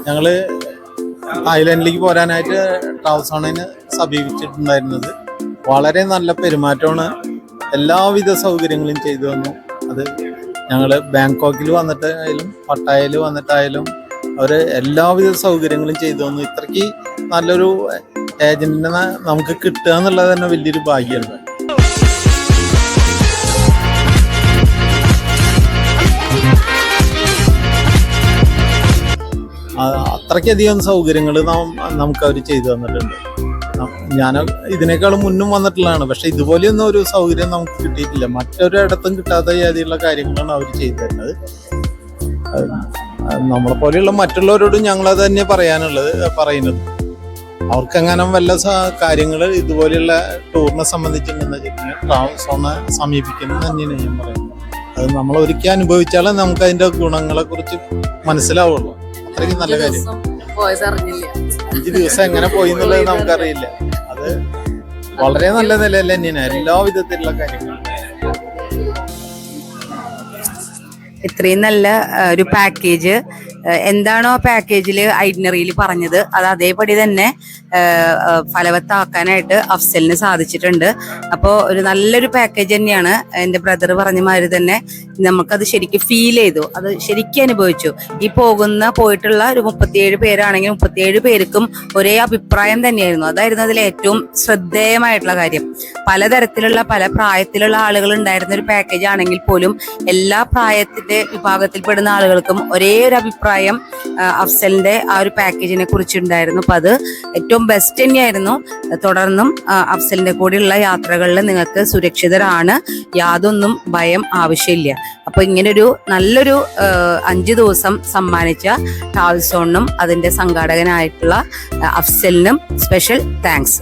ഞങ്ങൾ തായ്ലൻഡിലേക്ക് പോരാനായിട്ട് ട്രാവൽസോണിനെ സമീപിച്ചിട്ടുണ്ടായിരുന്നത്. വളരെ നല്ല പെരുമാറ്റമാണ്, എല്ലാവിധ സൗകര്യങ്ങളും ചെയ്തു തന്നു. അത് ഞങ്ങൾ ബാങ്കോക്കിൽ വന്നിട്ടായാലും പട്ടായയിൽ വന്നിട്ടായാലും അവർ എല്ലാവിധ സൗകര്യങ്ങളും ചെയ്തു തന്നു. ഇത്രയ്ക്ക് നല്ലൊരു ഏജന്റിനെ നമുക്ക് കിട്ടുക എന്നുള്ളത് തന്നെ വലിയൊരു ഭാഗ്യമാണ്. അത്രയ്ക്കധികം സൗകര്യങ്ങൾ നമുക്ക് അവർ ചെയ്തു തന്നിട്ടുണ്ട്. ഞാൻ ഇതിനേക്കാളും മുന്നും വന്നിട്ടുള്ളതാണ്, പക്ഷെ ഇതുപോലെയൊന്നും ഒരു സൗകര്യം നമുക്ക് കിട്ടിയിട്ടില്ല. മറ്റൊരിടത്തും കിട്ടാത്ത രീതിയിലുള്ള കാര്യങ്ങളാണ് അവർ ചെയ്തു തരുന്നത്. നമ്മളെ പോലെയുള്ള മറ്റുള്ളവരോടും ഞങ്ങളത് തന്നെ പറയുന്നത്. അവർക്കെങ്ങനെ വല്ല കാര്യങ്ങൾ ഇതുപോലെയുള്ള ടൂറിനെ സംബന്ധിച്ചിട്ടുണ്ടെന്ന് വെച്ചിട്ടുണ്ടെങ്കിൽ ട്രാവൽസോണെ സമീപിക്കുന്നത് തന്നെയാണ് ഞാൻ പറയുന്നത്. അത് നമ്മൾ ഒരിക്കൽ അനുഭവിച്ചാലേ നമുക്ക് അതിന്റെ ഗുണങ്ങളെ കുറിച്ച് മനസ്സിലാവുള്ളൂ. അത്രയ്ക്കും നല്ല കാര്യം. 5 ദിവസം എങ്ങനെ പോയി എന്നുള്ളത് നമുക്കറിയില്ല. അത് വളരെ നല്ല നിലയിൽ തന്നെയാണ് എല്ലാ വിധത്തിലുള്ള കാര്യങ്ങളും. ഇത്രയും നല്ല ഒരു പാക്കേജ് എന്താണോ പാക്കേജിൽ ഐറ്റിനറിയിൽ പറഞ്ഞത് അത് അതേപടി തന്നെ ഫലവത്താക്കാനായിട്ട് അഫ്സലിന് സാധിച്ചിട്ടുണ്ട്. അപ്പോൾ ഒരു നല്ലൊരു പാക്കേജ് തന്നെയാണ്. എൻ്റെ ബ്രദർ പറഞ്ഞ മാതിരി തന്നെ നമുക്കത് ശരിക്കും ഫീൽ ചെയ്തു, അത് ശരിക്കും അനുഭവിച്ചു. ഈ പോയിട്ടുള്ള ഒരു 37 പേരാണെങ്കിൽ 37 പേർക്കും ഒരേ അഭിപ്രായം തന്നെയായിരുന്നു. അതായിരുന്നു അതിൽ ഏറ്റവും ശ്രദ്ധേയമായിട്ടുള്ള കാര്യം. പലതരത്തിലുള്ള പല പ്രായത്തിലുള്ള ആളുകൾ ഉണ്ടായിരുന്ന ഒരു പാക്കേജ് ആണെങ്കിൽ പോലും എല്ലാ പ്രായത്തിന്റെ വിഭാഗത്തിൽപ്പെടുന്ന ആളുകൾക്കും ഒരേ ഒരു അഭിപ്രായം അഫ്സലിന്റെ ആ ഒരു പാക്കേജിനെ കുറിച്ചുണ്ടായിരുന്നു. അപ്പൊ അത് ഏറ്റവും ബെസ്റ്റ് തന്നെയായിരുന്നു. തുടർന്നും അഫ്സലിന്റെ കൂടെയുള്ള യാത്രകളിൽ നിങ്ങൾക്ക് സുരക്ഷിതരാണ്, യാതൊന്നും ഭയം ആവശ്യമില്ല. അപ്പൊ ഇങ്ങനൊരു നല്ലൊരു 5 ദിവസം സമ്മാനിച്ച ട്രാവൽസോണിനും അതിന്റെ സംഘാടകനായിട്ടുള്ള അഫ്സലിനും സ്പെഷ്യൽ താങ്ക്സ്.